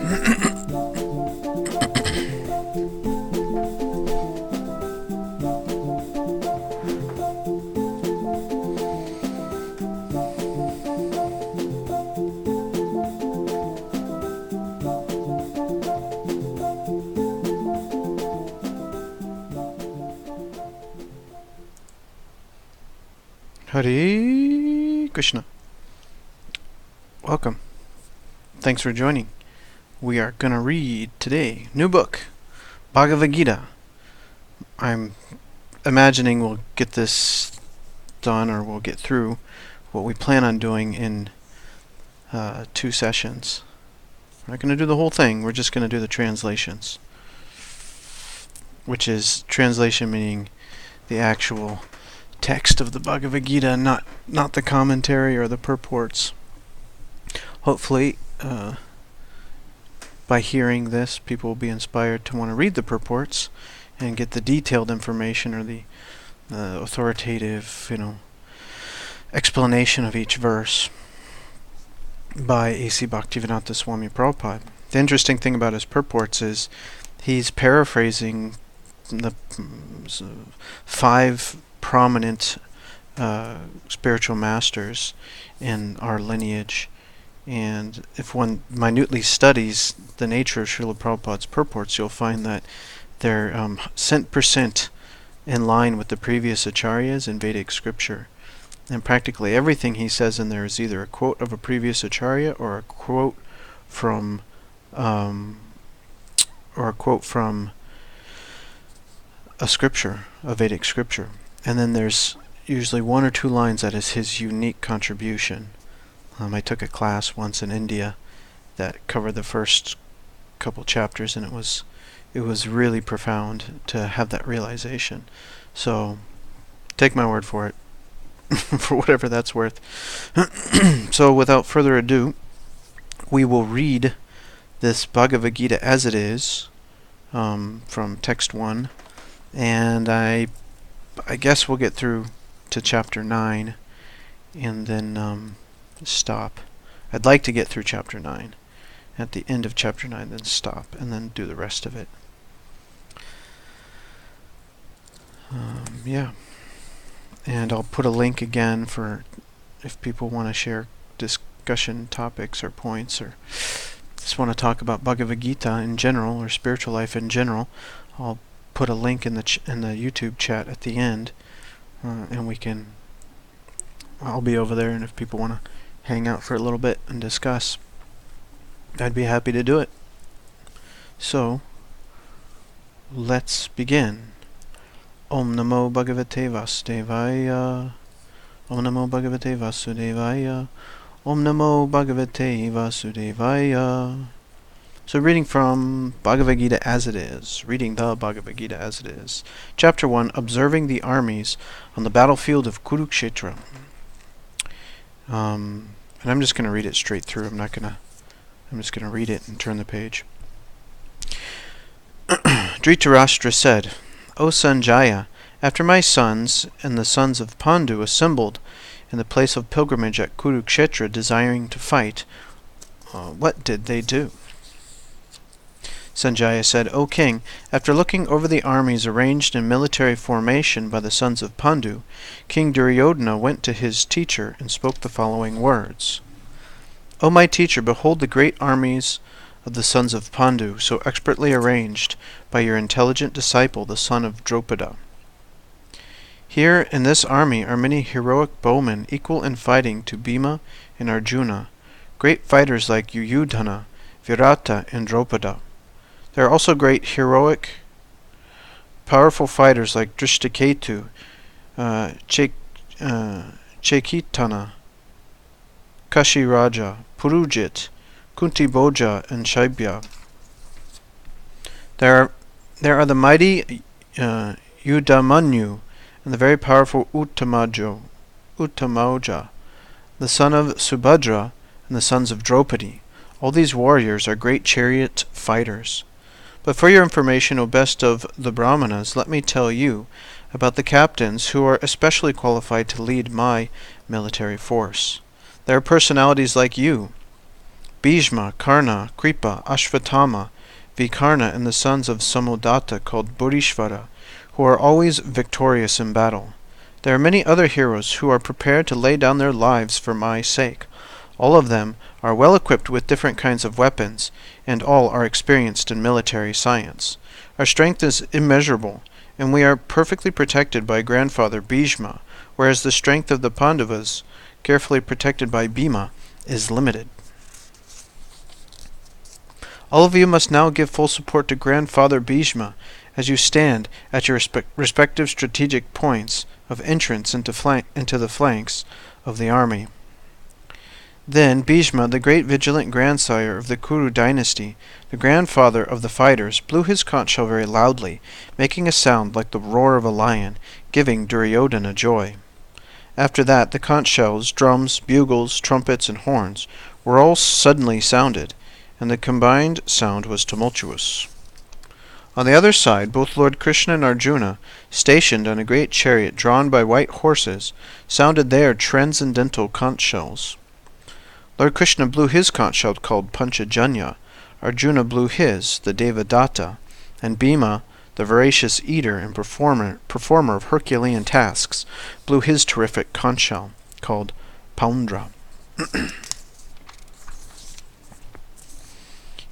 Hare Krishna. Welcome. Thanks for joining. We are going to read today, new book, Bhagavad-Gita. I'm imagining we'll get this done, or we'll get through what we plan on doing in 2 sessions. We're not going to do the whole thing, we're just going to do the translations. Which is translation meaning the actual text of the Bhagavad Gita, not the commentary or the purports. Hopefully, by hearing this, people will be inspired to want to read the purports and get the detailed information or the authoritative, explanation of each verse by A.C. Bhaktivedanta Swami Prabhupada. The interesting thing about his purports is he's paraphrasing the 5 prominent spiritual masters in our lineage, and if one minutely studies the nature of Srila Prabhupada's purports, you'll find that they're 100% in line with the previous acharyas in Vedic scripture, and practically everything he says in there is either a quote of a previous acharya or a quote from a scripture, a Vedic scripture. And then there's usually 1 or 2 lines that is his unique contribution. I took a class once in India that covered the first couple chapters, and it was really profound to have that realization. So take my word for it, for whatever that's worth. So without further ado, we will read this Bhagavad Gita as it is, from text 1, and I guess we'll get through to chapter 9 and then stop. I'd like to get through chapter 9. At the end of chapter 9, then stop and then do the rest of it. Yeah. And I'll put a link again for if people want to share discussion topics or points, or just want to talk about Bhagavad Gita in general or spiritual life in general. I'll put a link in the YouTube chat at the end, and I'll be over there, and if people want to hang out for a little bit and discuss, I'd be happy to do it. So let's begin. Om Namo Bhagavate Vasudevaya. Om Namo Bhagavate Vasudevaya. Om Namo Bhagavate Vasudevaya. So reading from Bhagavad Gita as it is, reading the Bhagavad Gita as it is. Chapter 1, Observing the Armies on the Battlefield of Kurukshetra. And I'm just going to read it straight through. I'm just going to read it and turn the page. Dhritarashtra said, O Sanjaya, after my sons and the sons of Pandu assembled in the place of pilgrimage at Kurukshetra desiring to fight, what did they do? Sanjaya said, O king, after looking over the armies arranged in military formation by the sons of Pandu, King Duryodhana went to his teacher and spoke the following words. O my teacher, behold the great armies of the sons of Pandu, so expertly arranged by your intelligent disciple, the son of Drupada. Here in this army are many heroic bowmen equal in fighting to Bhima and Arjuna, great fighters like Yuyudhana, Virata, and Drupada. There are also great, heroic, powerful fighters like Drishtaketu, Chekitana, Kashiraja, Purujit, Kuntiboja, and Shaibya. There are the mighty Yudamanyu and the very powerful Uttamaja, the son of Subhadra and the sons of Draupadi. All these warriors are great chariot fighters. But for your information, O best of the Brahmanas, let me tell you about the captains who are especially qualified to lead my military force. They are personalities like you, Bhishma, Karna, Kripa, Ashvatthama, Vikarna, and the sons of Samodatta called Bodhishvara, who are always victorious in battle. There are many other heroes who are prepared to lay down their lives for my sake. All of them are well equipped with different kinds of weapons, and all are experienced in military science. Our strength is immeasurable, and we are perfectly protected by grandfather Bhishma, whereas the strength of the Pandavas, carefully protected by Bhima, is limited. All of you must now give full support to grandfather Bhishma as you stand at your respective strategic points of entrance into the flanks of the army. Then Bhishma, the great vigilant grandsire of the Kuru dynasty, the grandfather of the fighters, blew his conch shell very loudly, making a sound like the roar of a lion, giving Duryodhana joy. After that, the conch shells, drums, bugles, trumpets, and horns were all suddenly sounded, and the combined sound was tumultuous. On the other side, both Lord Krishna and Arjuna, stationed on a great chariot drawn by white horses, sounded their transcendental conch shells. Lord Krishna blew his conch shell called Panchajanya, Arjuna blew his, the Devadatta, and Bhima, the voracious eater and performer of Herculean tasks, blew his terrific conch shell called Poundra.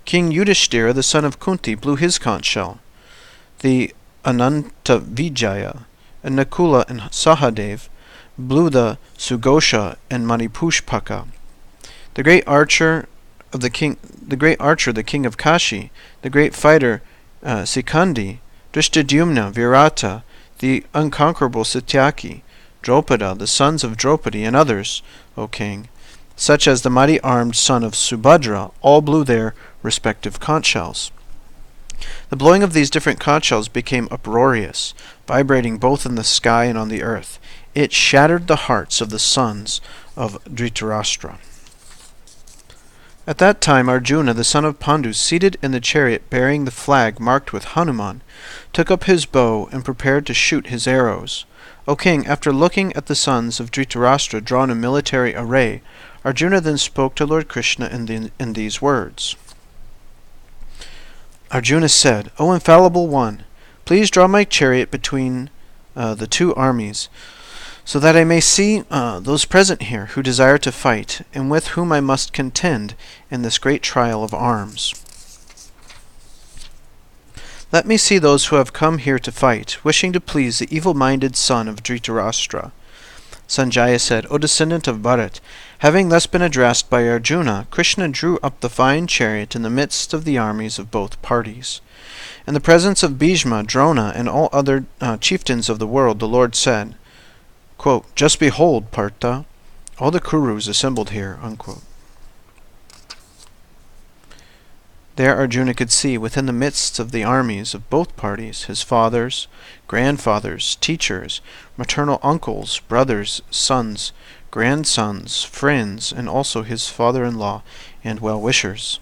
King Yudhishthira, the son of Kunti, blew his conch shell, the Anantavijaya, and Nakula and Sahadev blew the Sugosha and Manipushpaka. The great archer, the king of Kashi, the great fighter Sikandi, Drishtadyumna, Virata, the unconquerable Satyaki, Dropada, the sons of Draupadi, and others, O king, such as the mighty armed son of Subhadra, all blew their respective conch shells. The blowing of these different conch shells became uproarious, vibrating both in the sky and on the earth. It shattered the hearts of the sons of Dhritarashtra. At that time Arjuna, the son of Pandu, seated in the chariot bearing the flag marked with Hanuman, took up his bow and prepared to shoot his arrows. O king, after looking at the sons of Dhritarashtra drawn in military array, Arjuna then spoke to Lord Krishna in these words. Arjuna said, O infallible one, please draw my chariot between the two armies, so that I may see those present here who desire to fight, and with whom I must contend in this great trial of arms. Let me see those who have come here to fight, wishing to please the evil-minded son of Dhritarashtra. Sanjaya said, O descendant of Bharat, having thus been addressed by Arjuna, Krishna drew up the fine chariot in the midst of the armies of both parties. In the presence of Bhishma, Drona, and all other chieftains of the world, the Lord said, quote, Just behold, Partha, all the Kurus assembled here. Unquote. There Arjuna could see, within the midst of the armies of both parties, his fathers, grandfathers, teachers, maternal uncles, brothers, sons, grandsons, friends, and also his father-in-law and well-wishers.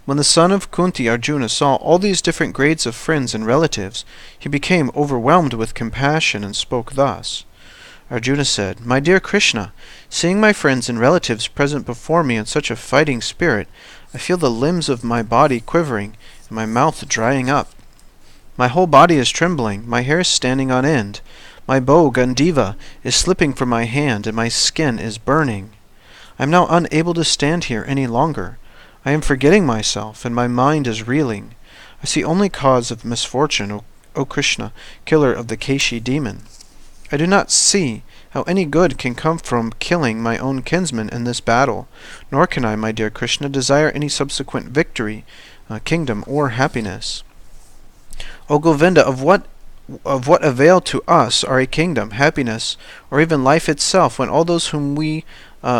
When the son of Kunti, Arjuna, saw all these different grades of friends and relatives, he became overwhelmed with compassion and spoke thus. Arjuna said, My dear Krishna, seeing my friends and relatives present before me in such a fighting spirit, I feel the limbs of my body quivering and my mouth drying up. My whole body is trembling, my hair is standing on end, my bow, Gandiva, is slipping from my hand, and my skin is burning. I am now unable to stand here any longer. I am forgetting myself, and my mind is reeling. I see only cause of misfortune, O Krishna, killer of the Keshi demon. I do not see how any good can come from killing my own kinsman in this battle, nor can I, my dear Krishna, desire any subsequent victory, kingdom, or happiness. O Govinda, of what avail to us are a kingdom, happiness, or even life itself, when all those whom we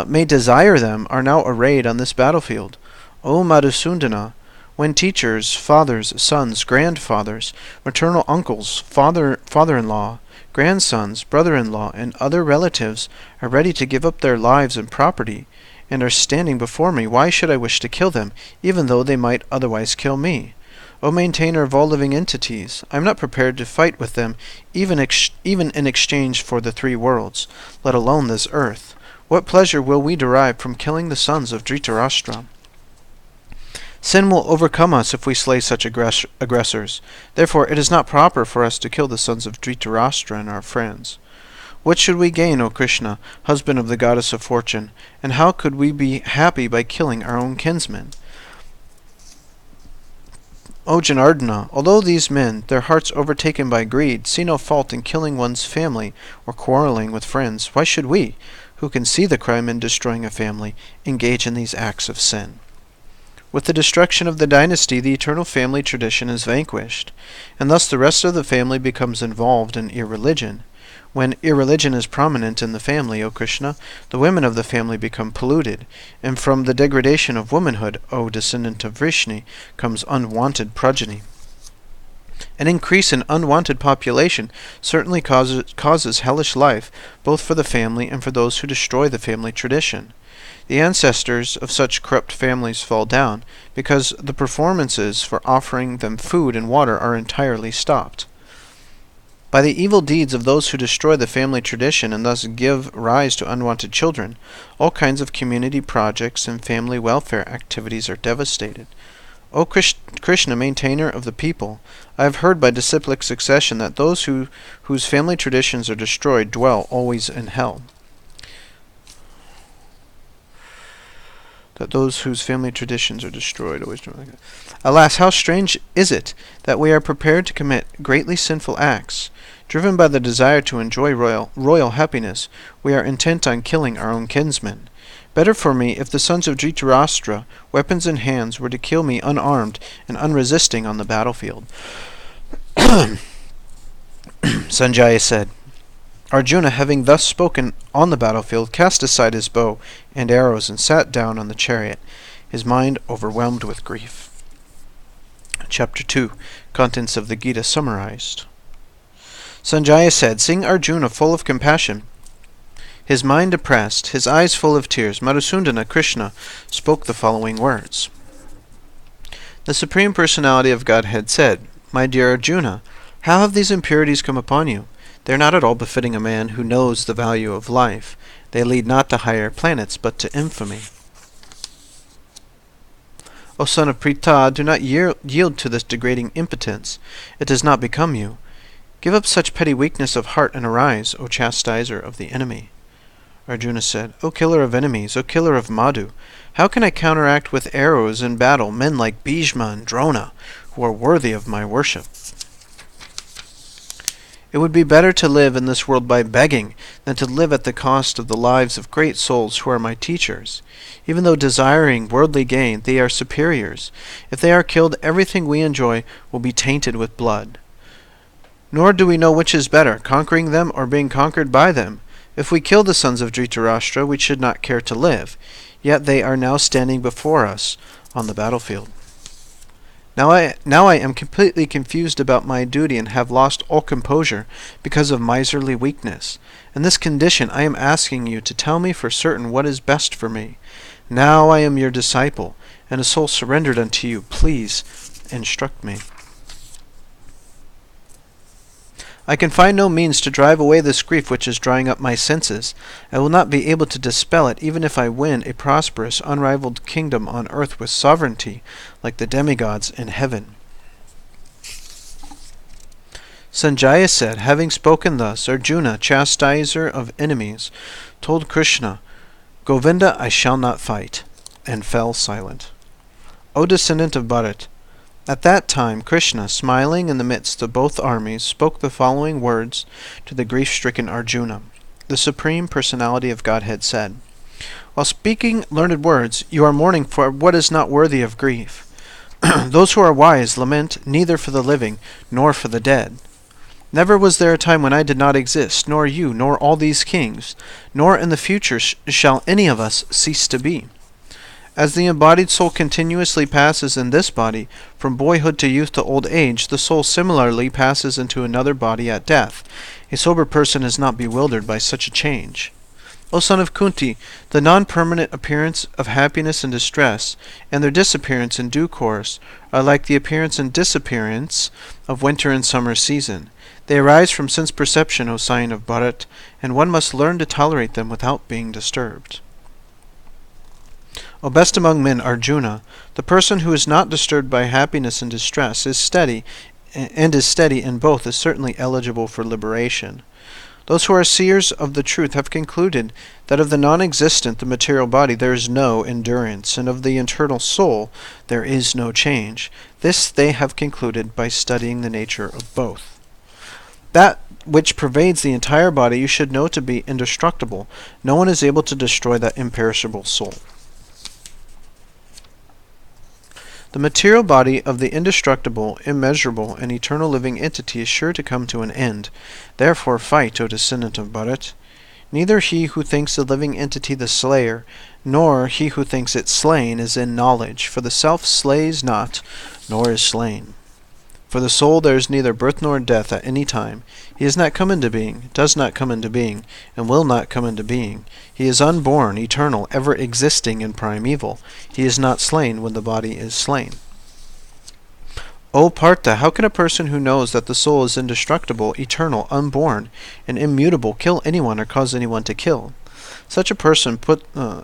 may desire them are now arrayed on this battlefield? O Madhusudana, when teachers, fathers, sons, grandfathers, maternal uncles, father-in-law, grandsons, brother-in-law, and other relatives are ready to give up their lives and property, and are standing before me, why should I wish to kill them, even though they might otherwise kill me? O maintainer of all living entities, I am not prepared to fight with them, even in exchange for the three worlds, let alone this earth. What pleasure will we derive from killing the sons of Dhritarashtra? Sin will overcome us if we slay such aggressors. Therefore it is not proper for us to kill the sons of Dhritarashtra and our friends. What should we gain, O Krishna, husband of the goddess of fortune, and how could we be happy by killing our own kinsmen? O Janardana, although these men, their hearts overtaken by greed, see no fault in killing one's family or quarreling with friends, why should we, who can see the crime in destroying a family, engage in these acts of sin? With the destruction of the dynasty, the eternal family tradition is vanquished, and thus the rest of the family becomes involved in irreligion. When irreligion is prominent in the family, O Krishna, the women of the family become polluted, and from the degradation of womanhood, O descendant of Vrishni, comes unwanted progeny. An increase in unwanted population certainly causes hellish life, both for the family and for those who destroy the family tradition. The ancestors of such corrupt families fall down, because the performances for offering them food and water are entirely stopped. By the evil deeds of those who destroy the family tradition and thus give rise to unwanted children, all kinds of community projects and family welfare activities are devastated. O Krishna, maintainer of the people, I have heard by disciplic succession that those whose family traditions are destroyed dwell always in hell. That those whose family traditions are destroyed always dwell in hell. Alas, how strange is it that we are prepared to commit greatly sinful acts. Driven by the desire to enjoy royal happiness, we are intent on killing our own kinsmen. Better for me if the sons of Dhritarashtra, weapons in hands, were to kill me unarmed and unresisting on the battlefield. Sanjaya said, Arjuna, having thus spoken on the battlefield, cast aside his bow and arrows and sat down on the chariot, his mind overwhelmed with grief. Chapter 2. Contents of the Gita summarized. Sanjaya said, seeing Arjuna full of compassion, his mind depressed, his eyes full of tears, Madhusudana Krishna spoke the following words. The Supreme Personality of Godhead said, My dear Arjuna, how have these impurities come upon you? They are not at all befitting a man who knows the value of life. They lead not to higher planets, but to infamy. O son of Pritha, do not yield to this degrading impotence. It does not become you. Give up such petty weakness of heart and arise, O chastiser of the enemy. Arjuna said, O killer of enemies, O killer of Madhu, how can I counteract with arrows in battle men like Bhishma and Drona, who are worthy of my worship? It would be better to live in this world by begging than to live at the cost of the lives of great souls who are my teachers. Even though desiring worldly gain, they are superiors. If they are killed, everything we enjoy will be tainted with blood. Nor do we know which is better, conquering them or being conquered by them. If we kill the sons of Dhritarashtra, we should not care to live. Yet they are now standing before us on the battlefield. Now I am completely confused about my duty and have lost all composure because of miserly weakness. In this condition I am asking you to tell me for certain what is best for me. Now I am your disciple, and a soul surrendered unto you. Please instruct me. I can find no means to drive away this grief which is drying up my senses. I will not be able to dispel it, even if I win a prosperous, unrivaled kingdom on earth with sovereignty, like the demigods in heaven. Sanjaya said, having spoken thus, Arjuna, chastiser of enemies, told Krishna, Govinda, I shall not fight, and fell silent. O descendant of Bharat, at that time Krishna, smiling in the midst of both armies, spoke the following words to the grief-stricken Arjuna. The Supreme Personality of Godhead said, While speaking learned words, you are mourning for what is not worthy of grief. Those who are wise lament neither for the living nor for the dead. Never was there a time when I did not exist, nor you, nor all these kings, nor in the future shall any of us cease to be. As the embodied soul continuously passes in this body, from boyhood to youth to old age, the soul similarly passes into another body at death. A sober person is not bewildered by such a change. O son of Kunti, the non-permanent appearance of happiness and distress, and their disappearance in due course, are like the appearance and disappearance of winter and summer season. They arise from sense perception, O scion of Bharat, and one must learn to tolerate them without being disturbed. O best among men, Arjuna, the person who is not disturbed by happiness and distress is steady in both is certainly eligible for liberation. Those who are seers of the truth have concluded that of the non-existent, the material body, there is no endurance, and of the eternal soul there is no change. This they have concluded by studying the nature of both. That which pervades the entire body you should know to be indestructible. No one is able to destroy that imperishable soul. The material body of the indestructible, immeasurable, and eternal living entity is sure to come to an end. Therefore fight, O descendant of Bharat. Neither he who thinks the living entity the slayer, nor he who thinks it slain is in knowledge, for the self slays not, nor is slain. For the soul there is neither birth nor death at any time. He has not come into being, does not come into being, and will not come into being. He is unborn, eternal, ever existing and primeval. He is not slain when the body is slain. O Partha, how can a person who knows that the soul is indestructible, eternal, unborn, and immutable kill anyone or cause anyone to kill? Such a person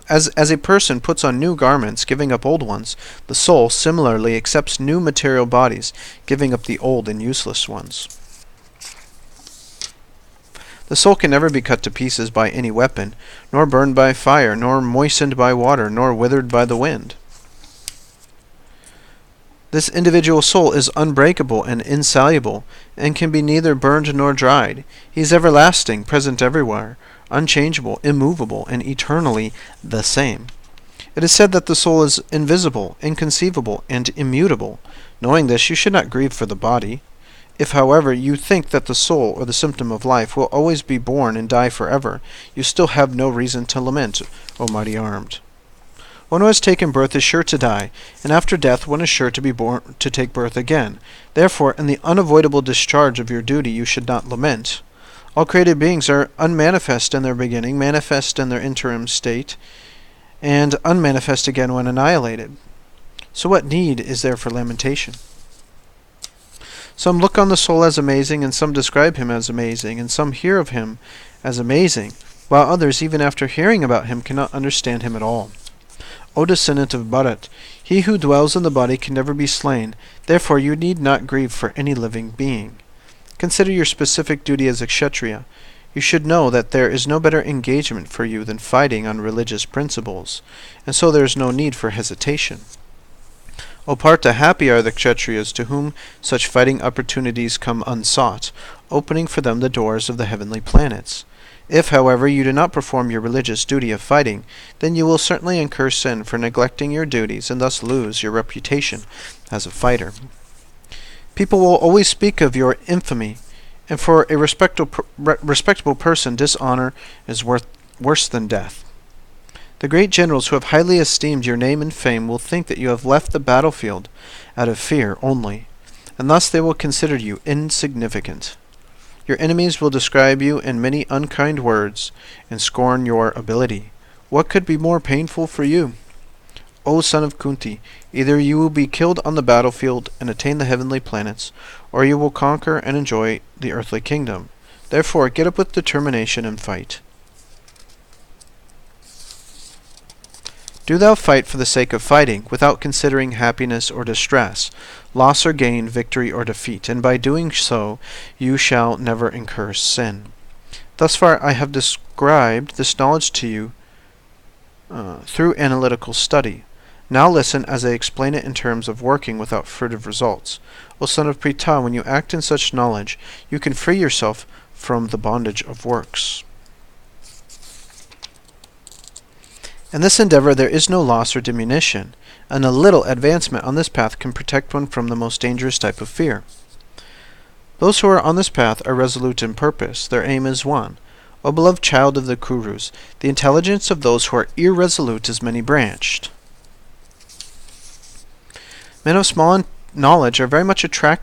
as a person puts on new garments, giving up old ones, the soul similarly accepts new material bodies, giving up the old and useless ones. The soul can never be cut to pieces by any weapon, nor burned by fire, nor moistened by water, nor withered by the wind. This individual soul is unbreakable and insoluble, and can be neither burned nor dried. He is everlasting, present everywhere, unchangeable, immovable, and eternally the same. It is said that the soul is invisible, inconceivable, and immutable. Knowing this, you should not grieve for the body. If, however, you think that the soul, or the symptom of life, will always be born and die forever, you still have no reason to lament, O mighty armed. One who has taken birth is sure to die, and after death one is sure to be born to take birth again. Therefore, in the unavoidable discharge of your duty, you should not lament. All created beings are unmanifest in their beginning, manifest in their interim state, and unmanifest again when annihilated. So what need is there for lamentation? Some look on the soul as amazing, and some describe him as amazing, and some hear of him as amazing, while others, even after hearing about him, cannot understand him at all. O descendant of Bharat, he who dwells in the body can never be slain, therefore you need not grieve for any living being. Consider your specific duty as a kshatriya. You should know that there is no better engagement for you than fighting on religious principles, and so there is no need for hesitation. O Partha, happy are the kshatriyas to whom such fighting opportunities come unsought, opening for them the doors of the heavenly planets. If, however, you do not perform your religious duty of fighting, then you will certainly incur sin for neglecting your duties and thus lose your reputation as a fighter. People will always speak of your infamy, and for a respectable person dishonor is worse than death. The great generals who have highly esteemed your name and fame will think that you have left the battlefield out of fear only, and thus they will consider you insignificant. Your enemies will describe you in many unkind words and scorn your ability. What could be more painful for you? O son of Kunti, either you will be killed on the battlefield and attain the heavenly planets, or you will conquer and enjoy the earthly kingdom. Therefore, get up with determination and fight. Do thou fight for the sake of fighting, without considering happiness or distress, loss or gain, victory or defeat, and by doing so you shall never incur sin. Thus far I have described this knowledge to you through analytical study. Now listen as I explain it in terms of working without fruitive results. O son of Pritha, when you act in such knowledge, you can free yourself from the bondage of works. In this endeavor there is no loss or diminution, and a little advancement on this path can protect one from the most dangerous type of fear. Those who are on this path are resolute in purpose. Their aim is one. O beloved child of the Kurus, the intelligence of those who are irresolute is many-branched. Men of small knowledge are very much small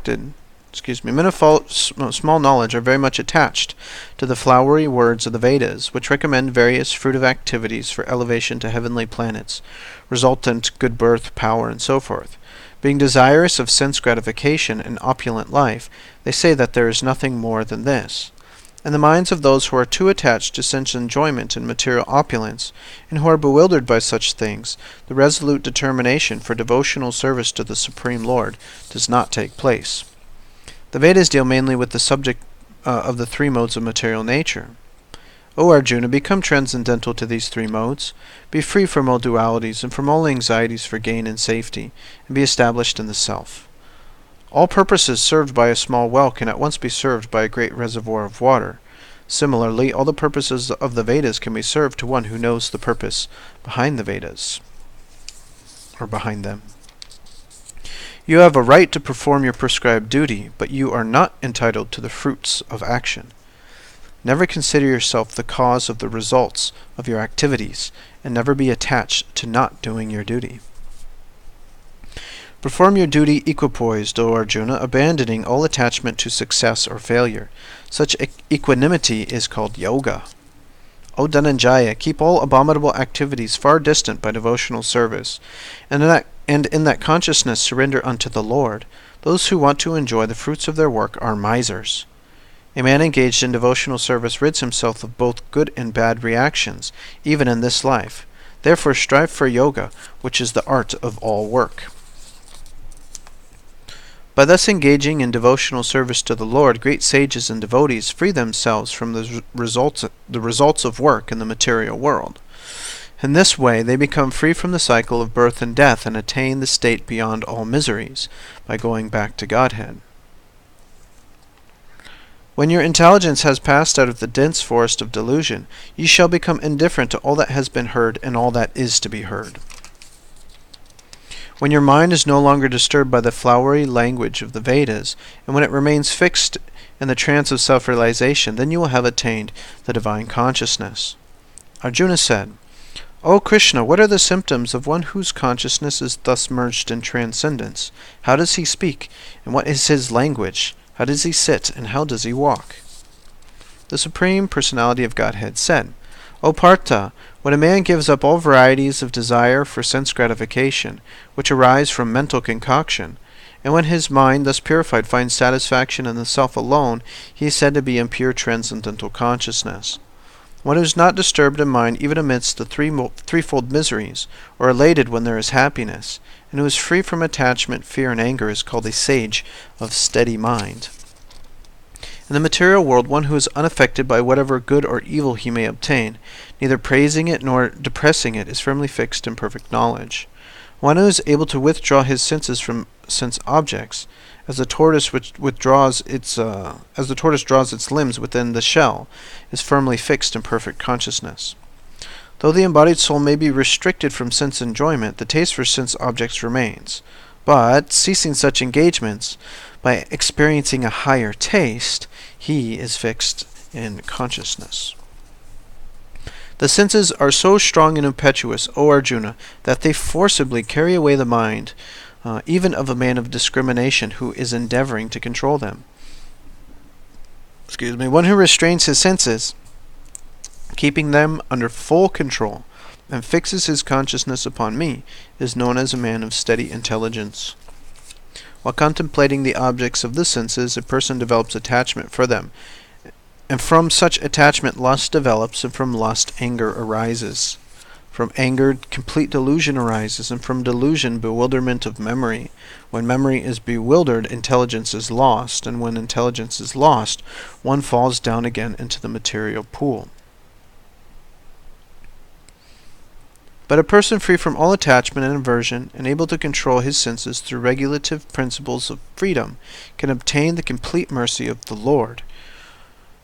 knowledge are very much attached to the flowery words of the Vedas, which recommend various fruitive activities for elevation to heavenly planets, resultant good birth, power, and so forth. Being desirous of sense gratification and opulent life, they say that there is nothing more than this. In the minds of those who are too attached to sense enjoyment and material opulence, and who are bewildered by such things, the resolute determination for devotional service to the Supreme Lord does not take place. The Vedas deal mainly with the subject of the three modes of material nature. O Arjuna, become transcendental to these three modes, be free from all dualities and from all anxieties for gain and safety, and be established in the self. All purposes served by a small well can at once be served by a great reservoir of water. Similarly, all the purposes of the Vedas can be served to one who knows the purpose behind the Vedas, or behind them. You have a right to perform your prescribed duty, but you are not entitled to the fruits of action. Never consider yourself the cause of the results of your activities, and never be attached to not doing your duty. Perform your duty equipoised, O Arjuna, abandoning all attachment to success or failure. Such equanimity is called yoga. O Dhananjaya, keep all abominable activities far distant by devotional service, and in that consciousness surrender unto the Lord. Those who want to enjoy the fruits of their work are misers. A man engaged in devotional service rids himself of both good and bad reactions, even in this life. Therefore strive for yoga, which is the art of all work. By thus engaging in devotional service to the Lord, great sages and devotees free themselves from the results of work in the material world. In this way, they become free from the cycle of birth and death and attain the state beyond all miseries, by going back to Godhead. When your intelligence has passed out of the dense forest of delusion, you shall become indifferent to all that has been heard and all that is to be heard. When your mind is no longer disturbed by the flowery language of the Vedas, and when it remains fixed in the trance of self-realization, then you will have attained the divine consciousness. Arjuna said, O Krishna, what are the symptoms of one whose consciousness is thus merged in transcendence? How does he speak, and what is his language? How does he sit, and how does he walk? The Supreme Personality of Godhead said, O Partha, when a man gives up all varieties of desire for sense gratification, which arise from mental concoction, and when his mind, thus purified, finds satisfaction in the self alone, he is said to be in pure transcendental consciousness. One who is not disturbed in mind even amidst the threefold miseries, or elated when there is happiness, and who is free from attachment, fear, and anger, is called a sage of steady mind. In the material world, one who is unaffected by whatever good or evil he may obtain, neither praising it nor depressing it, is firmly fixed in perfect knowledge. One who is able to withdraw his senses from sense objects, as the tortoise draws its limbs within the shell, is firmly fixed in perfect consciousness. Though the embodied soul may be restricted from sense enjoyment, the taste for sense objects remains. But, ceasing such engagements, by experiencing a higher taste, he is fixed in consciousness. The senses are so strong and impetuous, O Arjuna, that they forcibly carry away the mind, even of a man of discrimination who is endeavoring to control them. One who restrains his senses, keeping them under full control, and fixes his consciousness upon me, is known as a man of steady intelligence. While contemplating the objects of the senses, a person develops attachment for them, and from such attachment lust develops, and from lust anger arises. From anger complete delusion arises, and from delusion bewilderment of memory. When memory is bewildered, intelligence is lost, and when intelligence is lost, one falls down again into the material pool. But a person free from all attachment and aversion, and able to control his senses through regulative principles of freedom, can obtain the complete mercy of the Lord.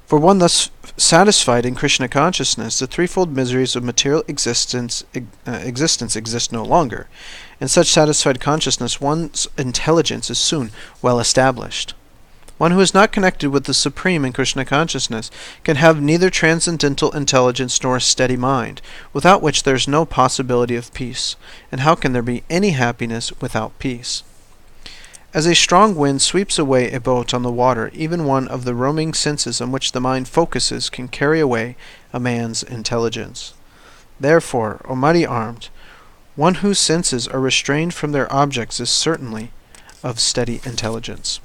For one thus satisfied in Krishna consciousness, the threefold miseries of material existence exist no longer. In such satisfied consciousness, one's intelligence is soon well established. One who is not connected with the Supreme in Krishna consciousness can have neither transcendental intelligence nor a steady mind, without which there is no possibility of peace. And how can there be any happiness without peace? As a strong wind sweeps away a boat on the water, even one of the roaming senses on which the mind focuses can carry away a man's intelligence. Therefore, O mighty armed, one whose senses are restrained from their objects is certainly of steady intelligence.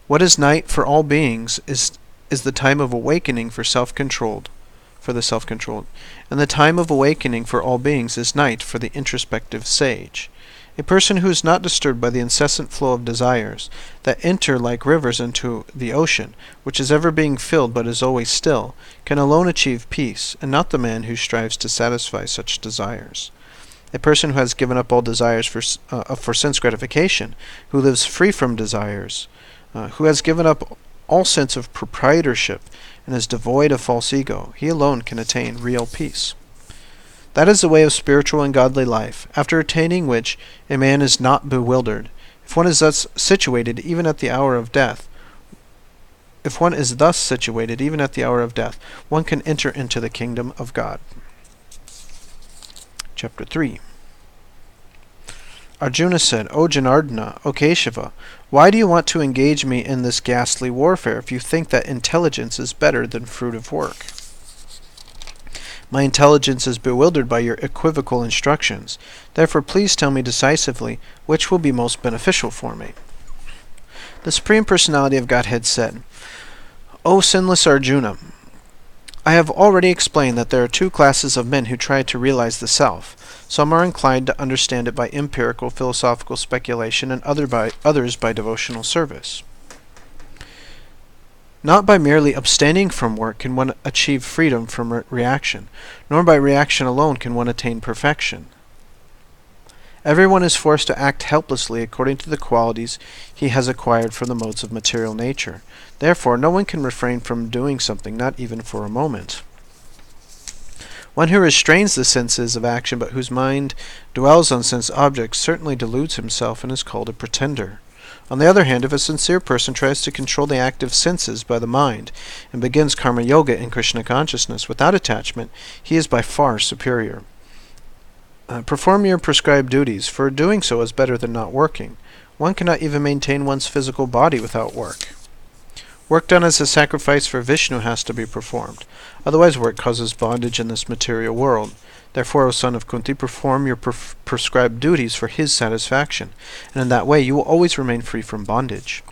What is night for all beings is is the time of awakening for the self-controlled, and the time of awakening for all beings is night for the introspective sage. A person who is not disturbed by the incessant flow of desires that enter like rivers into the ocean, which is ever being filled but is always still, can alone achieve peace, and not the man who strives to satisfy such desires. A person who has given up all desires for sense gratification, who lives free from desires, who has given up all sense of proprietorship, and is devoid of false ego, he alone can attain real peace. That is the way of spiritual and godly life, after attaining which a man is not bewildered. If one is thus situated even at the hour of death, one can enter into the kingdom of God. Chapter 3. Arjuna said, O Janardana, O Keshava, why do you want to engage me in this ghastly warfare if you think that intelligence is better than fruit of work? My intelligence is bewildered by your equivocal instructions. Therefore, please tell me decisively which will be most beneficial for me. The Supreme Personality of Godhead said, O sinless Arjuna, I have already explained that there are two classes of men who try to realize the self. Some are inclined to understand it by empirical philosophical speculation, and others by devotional service. Not by merely abstaining from work can one achieve freedom from reaction, nor by reaction alone can one attain perfection. Everyone is forced to act helplessly according to the qualities he has acquired from the modes of material nature. Therefore, no one can refrain from doing something, not even for a moment. One who restrains the senses of action but whose mind dwells on sense objects certainly deludes himself and is called a pretender. On the other hand, if a sincere person tries to control the active senses by the mind and begins karma-yoga in Krishna consciousness without attachment, he is by far superior. Perform your prescribed duties, for doing so is better than not working. One cannot even maintain one's physical body without work. Work done as a sacrifice for Vishnu has to be performed. Otherwise work causes bondage in this material world. Therefore, O son of Kunti, perform your prescribed duties for his satisfaction, and in that way you will always remain free from bondage.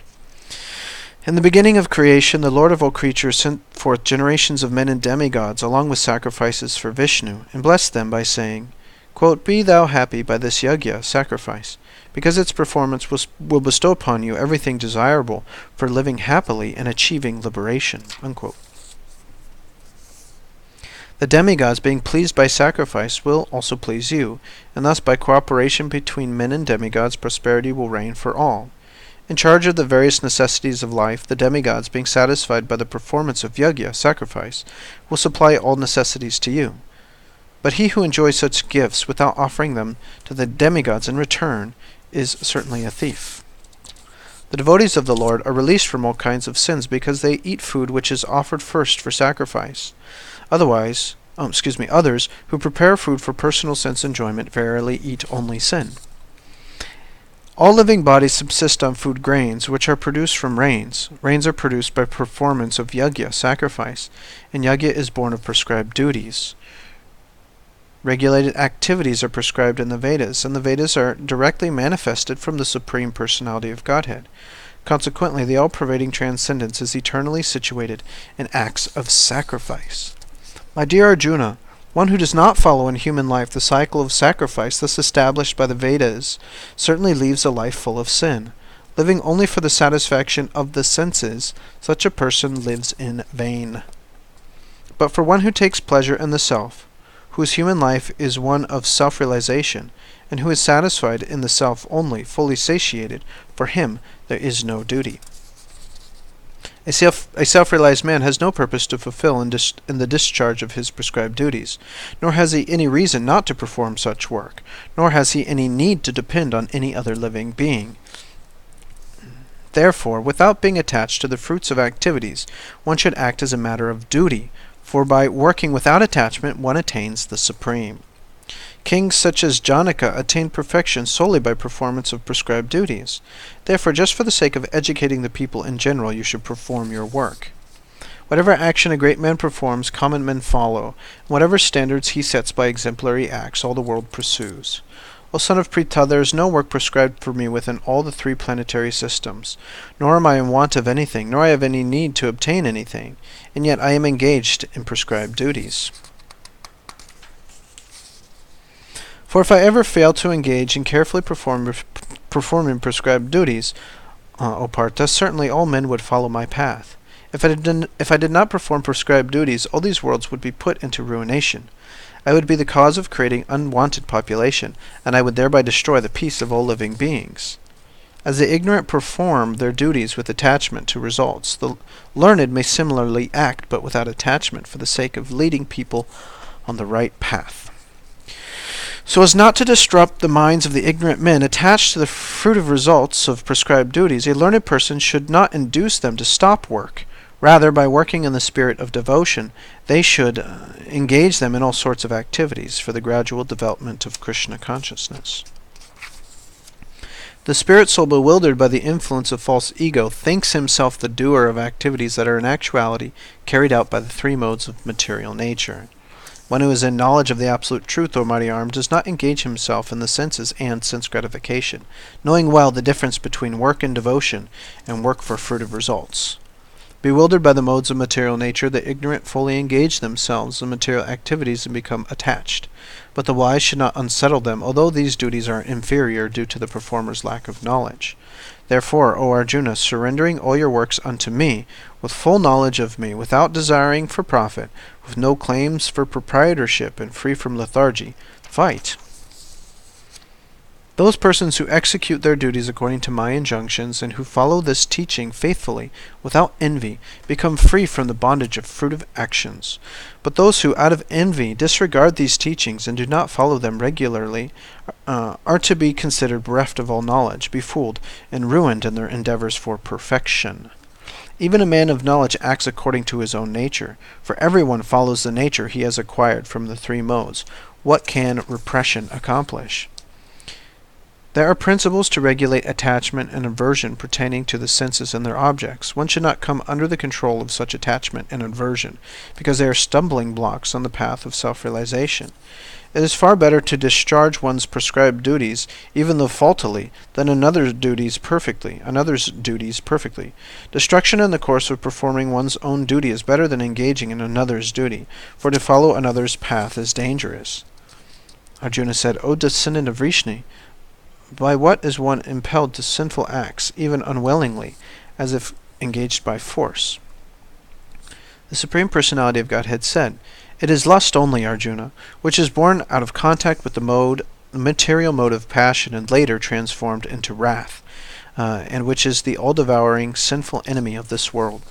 In the beginning of creation, the Lord of all creatures sent forth generations of men and demigods, along with sacrifices for Vishnu, and blessed them by saying, quote, Be thou happy by this yajna, sacrifice, because its performance will bestow upon you everything desirable for living happily and achieving liberation. Unquote. The demigods, being pleased by sacrifice, will also please you, and thus by cooperation between men and demigods prosperity will reign for all. In charge of the various necessities of life, the demigods, being satisfied by the performance of yajna, sacrifice, will supply all necessities to you. But he who enjoys such gifts without offering them to the demigods in return is certainly a thief. The devotees of the Lord are released from all kinds of sins because they eat food which is offered first for sacrifice. Others who prepare food for personal sense enjoyment verily eat only sin. All living bodies subsist on food grains, which are produced from rains. Rains are produced by performance of yajna, sacrifice, and yajna is born of prescribed duties. Regulated activities are prescribed in the Vedas, and the Vedas are directly manifested from the Supreme Personality of Godhead. Consequently, the all-pervading transcendence is eternally situated in acts of sacrifice. My dear Arjuna, one who does not follow in human life the cycle of sacrifice thus established by the Vedas certainly leads a life full of sin. Living only for the satisfaction of the senses, such a person lives in vain. But for one who takes pleasure in the self, whose human life is one of self-realization, and who is satisfied in the self only, fully satiated, for him there is no duty. A self-realized man has no purpose to fulfill in the discharge of his prescribed duties, nor has he any reason not to perform such work, nor has he any need to depend on any other living being. Therefore, without being attached to the fruits of activities, one should act as a matter of duty, for by working without attachment one attains the supreme. Kings such as Janaka attained perfection solely by performance of prescribed duties. Therefore, just for the sake of educating the people in general, you should perform your work. Whatever action a great man performs, common men follow, and whatever standards he sets by exemplary acts, all the world pursues. O son of Pritha, there is no work prescribed for me within all the 3 planetary systems, nor am I in want of anything, nor I have any need to obtain anything, and yet I am engaged in prescribed duties. For if I ever fail to engage in carefully performing prescribed duties, O Partha, certainly all men would follow my path. If I did not perform prescribed duties, all these worlds would be put into ruination. I would be the cause of creating unwanted population, and I would thereby destroy the peace of all living beings. As the ignorant perform their duties with attachment to results, the learned may similarly act, but without attachment, for the sake of leading people on the right path. So as not to disrupt the minds of the ignorant men attached to the fruit of results of prescribed duties, a learned person should not induce them to stop work. Rather, by working in the spirit of devotion, they should engage them in all sorts of activities for the gradual development of Krishna consciousness. The spirit soul, bewildered by the influence of false ego, thinks himself the doer of activities that are in actuality carried out by the 3 modes of material nature. One who is in knowledge of the absolute truth, O mighty arm, does not engage himself in the senses and sense gratification, knowing well the difference between work in devotion and work for fruit of results. Bewildered by the modes of material nature, the ignorant fully engage themselves in material activities and become attached. But the wise should not unsettle them, although these duties are inferior due to the performer's lack of knowledge. Therefore, O Arjuna, surrendering all your works unto me, with full knowledge of me, without desiring for profit, with no claims for proprietorship, and free from lethargy, fight. Those persons who execute their duties according to my injunctions, and who follow this teaching faithfully, without envy, become free from the bondage of fruitive actions. But those who, out of envy, disregard these teachings and do not follow them regularly, are to be considered bereft of all knowledge, befooled, and ruined in their endeavors for perfection. Even a man of knowledge acts according to his own nature, for everyone follows the nature he has acquired from the 3 modes. What can repression accomplish? There are principles to regulate attachment and aversion pertaining to the senses and their objects. One should not come under the control of such attachment and aversion, because they are stumbling blocks on the path of self-realization. It is far better to discharge one's prescribed duties, even though faultily, than another's duties perfectly. Destruction in the course of performing one's own duty is better than engaging in another's duty, for to follow another's path is dangerous. Arjuna said, O descendant of Vrishni, by what is one impelled to sinful acts, even unwillingly, as if engaged by force? The Supreme Personality of Godhead said, It is lust only, Arjuna, which is born out of contact with the material mode of passion and later transformed into wrath, and which is the all-devouring sinful enemy of this world.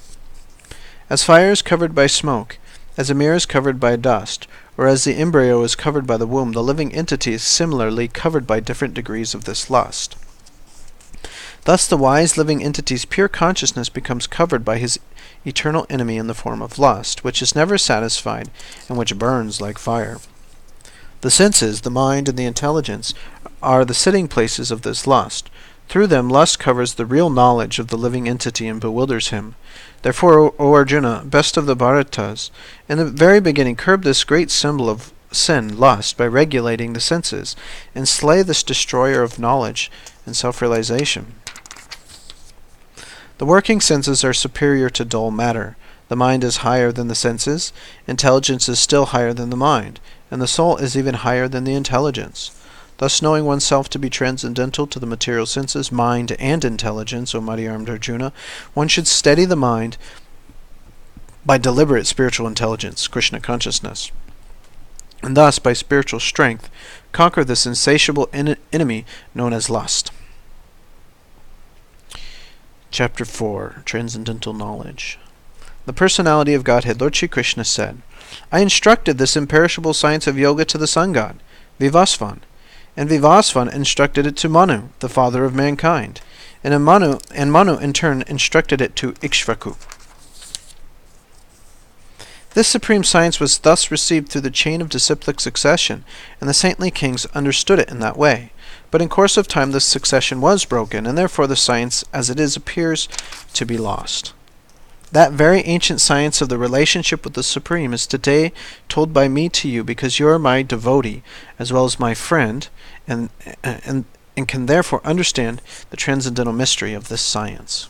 As fire is covered by smoke, as a mirror is covered by dust, or as the embryo is covered by the womb, the living entity is similarly covered by different degrees of this lust. Thus the wise living entity's pure consciousness becomes covered by his eternal enemy in the form of lust, which is never satisfied and which burns like fire. The senses, the mind, and the intelligence are the sitting places of this lust. Through them lust covers the real knowledge of the living entity and bewilders him. Therefore, O Arjuna, best of the Bharatas, in the very beginning curb this great symbol of sin, lust, by regulating the senses, and slay this destroyer of knowledge and self-realization. The working senses are superior to dull matter. The mind is higher than the senses, intelligence is still higher than the mind, and the soul is even higher than the intelligence. Thus, knowing oneself to be transcendental to the material senses, mind, and intelligence, O mighty armed Arjuna, one should steady the mind by deliberate spiritual intelligence, Krishna consciousness, and thus, by spiritual strength, conquer this insatiable enemy known as lust. Chapter 4. Transcendental Knowledge. The Personality of Godhead, Lord Shri Krishna, said, I instructed this imperishable science of yoga to the sun god, Vivasvan, and Vivasvan instructed it to Manu, the father of mankind, and Manu in turn instructed it to Ikshvaku. This supreme science was thus received through the chain of disciplic succession, and the saintly kings understood it in that way. But in course of time this succession was broken, and therefore the science as it is appears to be lost. That very ancient science of the relationship with the Supreme is today told by me to you because you are my devotee as well as my friend, and can therefore understand the transcendental mystery of this science.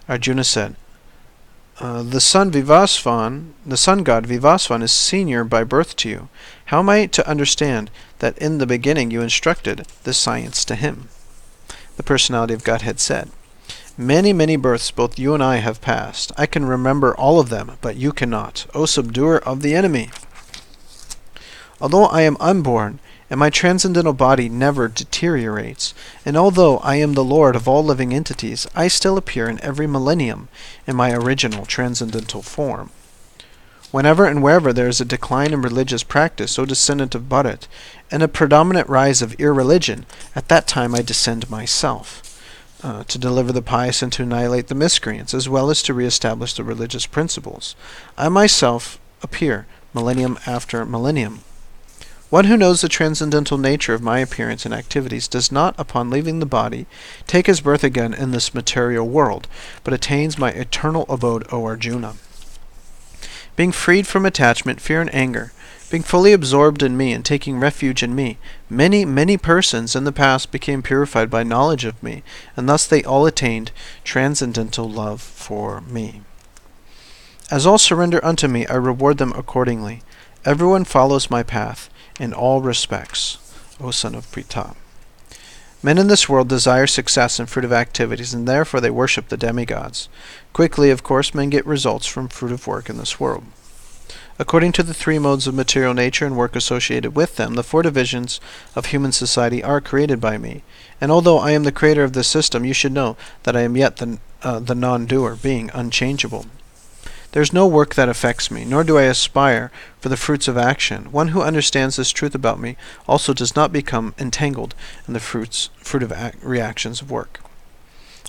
Arjuna said, the sun god Vivasvan is senior by birth to you. How am I to understand that in the beginning you instructed this science to him? The personality of Godhead said, many, many births both you and I have passed. I can remember all of them, but you cannot, O subduer of the enemy. Although I am unborn, and my transcendental body never deteriorates, and although I am the Lord of all living entities, I still appear in every millennium in my original transcendental form. Whenever and wherever there is a decline in religious practice, O descendant of Bharat, and a predominant rise of irreligion, at that time I descend myself, to deliver the pious and to annihilate the miscreants, as well as to re-establish the religious principles. I myself appear millennium after millennium. One who knows the transcendental nature of my appearance and activities does not, upon leaving the body, take his birth again in this material world, but attains my eternal abode, O Arjuna. Being freed from attachment, fear, and anger, being fully absorbed in me and taking refuge in me, many, many persons in the past became purified by knowledge of me, and thus they all attained transcendental love for me. As all surrender unto me, I reward them accordingly. Everyone follows my path in all respects, O son of Pritha. Men in this world desire success in fruitive activities, and therefore they worship the demigods. Quickly, of course, men get results from fruitive work in this world. According to the three modes of material nature and work associated with them, the four divisions of human society are created by me. And although I am the creator of this system, you should know that I am yet the non-doer, being unchangeable. There is no work that affects me, nor do I aspire for the fruits of action. One who understands this truth about me also does not become entangled in the fruitive reactions of work.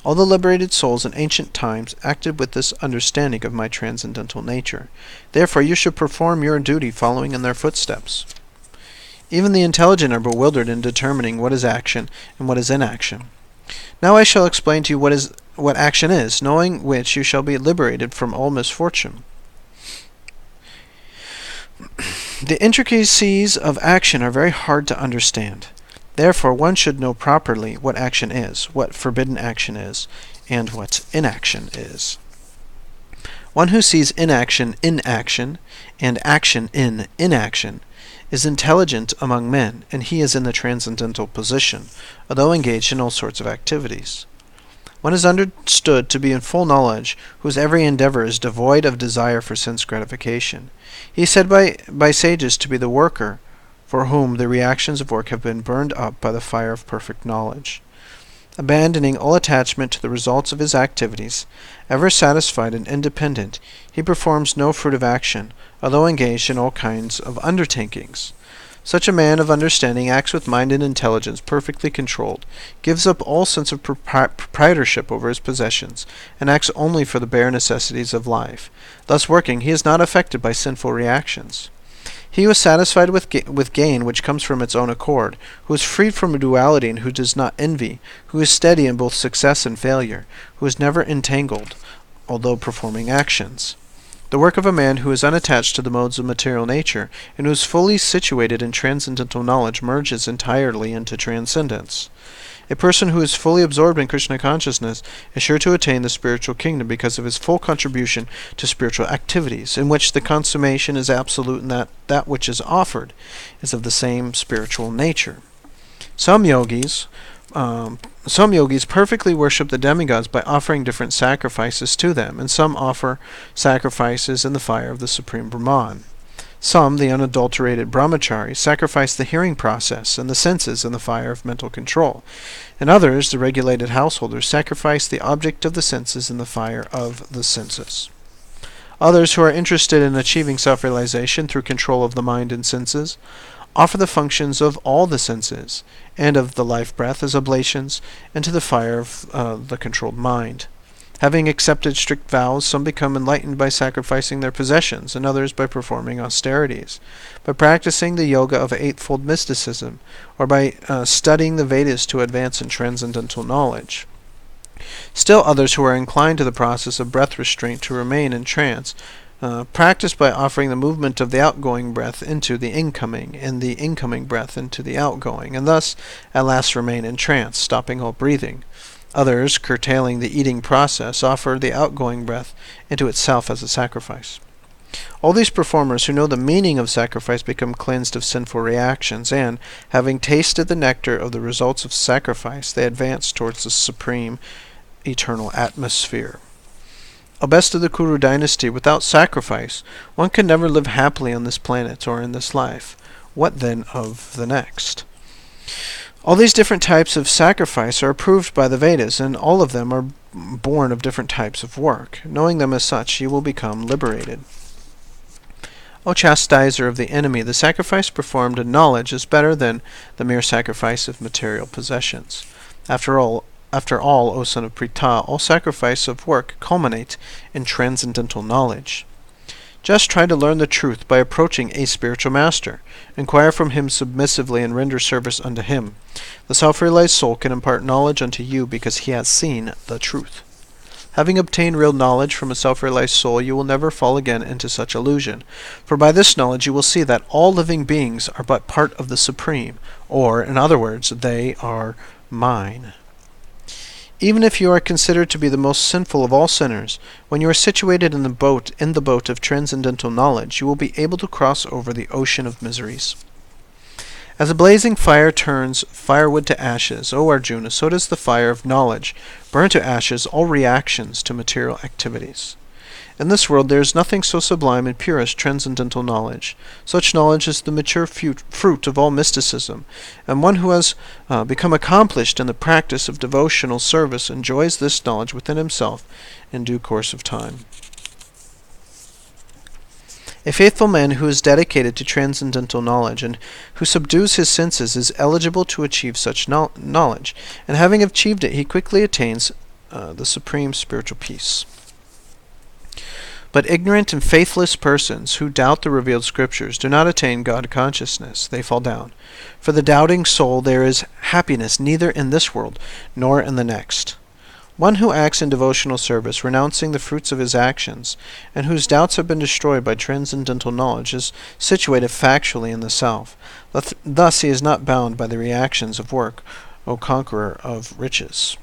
All the liberated souls in ancient times acted with this understanding of my transcendental nature. Therefore you should perform your duty following in their footsteps. Even the intelligent are bewildered in determining what is action and what is inaction. Now I shall explain to you what action is, knowing which you shall be liberated from all misfortune. The intricacies of action are very hard to understand. Therefore one should know properly what action is, what forbidden action is, and what inaction is. One who sees inaction in action, and action in inaction, is intelligent among men, and he is in the transcendental position, although engaged in all sorts of activities. One is understood to be in full knowledge, whose every endeavor is devoid of desire for sense gratification. He is said by sages to be the worker, for whom the reactions of work have been burned up by the fire of perfect knowledge. Abandoning all attachment to the results of his activities, ever satisfied and independent, he performs no fruitive action, although engaged in all kinds of undertakings. Such a man of understanding acts with mind and intelligence perfectly controlled, gives up all sense of proprietorship over his possessions, and acts only for the bare necessities of life. Thus working, he is not affected by sinful reactions. He who is satisfied with gain which comes from its own accord, who is freed from duality and who does not envy, who is steady in both success and failure, who is never entangled, although performing actions. The work of a man who is unattached to the modes of material nature, and who is fully situated in transcendental knowledge, merges entirely into transcendence. A person who is fully absorbed in Krishna consciousness is sure to attain the spiritual kingdom because of his full contribution to spiritual activities, in which the consummation is absolute and that which is offered is of the same spiritual nature. Some yogis perfectly worship the demigods by offering different sacrifices to them, and some offer sacrifices in the fire of the Supreme Brahman. Some, the unadulterated brahmacharis, sacrifice the hearing process and the senses in the fire of mental control, and others, the regulated householders, sacrifice the object of the senses in the fire of the senses. Others, who are interested in achieving self-realization through control of the mind and senses, offer the functions of all the senses and of the life breath as oblations into the fire of the controlled mind. Having accepted strict vows, some become enlightened by sacrificing their possessions, and others by performing austerities, by practicing the yoga of eightfold mysticism, or by studying the Vedas to advance in transcendental knowledge. Still others who are inclined to the process of breath restraint to remain in trance practice by offering the movement of the outgoing breath into the incoming, and the incoming breath into the outgoing, and thus at last remain in trance, stopping all breathing. Others, curtailing the eating process, offer the outgoing breath into itself as a sacrifice. All these performers who know the meaning of sacrifice become cleansed of sinful reactions, and, having tasted the nectar of the results of sacrifice, they advance towards the supreme, eternal atmosphere. O best of the Kuru dynasty, without sacrifice, one can never live happily on this planet or in this life. What then of the next? All these different types of sacrifice are approved by the Vedas, and all of them are born of different types of work. Knowing them as such, you will become liberated. O chastiser of the enemy, the sacrifice performed in knowledge is better than the mere sacrifice of material possessions. After all, O son of Pritha, all sacrifice of work culminate in transcendental knowledge. Just try to learn the truth by approaching a spiritual master. Inquire from him submissively and render service unto him. The self-realized soul can impart knowledge unto you because he has seen the truth. Having obtained real knowledge from a self-realized soul, you will never fall again into such illusion. For by this knowledge you will see that all living beings are but part of the Supreme, or, in other words, they are mine. Even if you are considered to be the most sinful of all sinners, when you are situated in the boat of transcendental knowledge, you will be able to cross over the ocean of miseries. As a blazing fire turns firewood to ashes, O Arjuna, so does the fire of knowledge burn to ashes all reactions to material activities. In this world there is nothing so sublime and pure as transcendental knowledge. Such knowledge is the mature fruit of all mysticism, and one who has become accomplished in the practice of devotional service enjoys this knowledge within himself in due course of time. A faithful man who is dedicated to transcendental knowledge and who subdues his senses is eligible to achieve such knowledge, and having achieved it he quickly attains the supreme spiritual peace. But ignorant and faithless persons who doubt the revealed scriptures do not attain God consciousness. They fall down. For the doubting soul there is happiness neither in this world nor in the next. One who acts in devotional service, renouncing the fruits of his actions, and whose doubts have been destroyed by transcendental knowledge, is situated factually in the self. Thus he is not bound by the reactions of work, O conqueror of riches.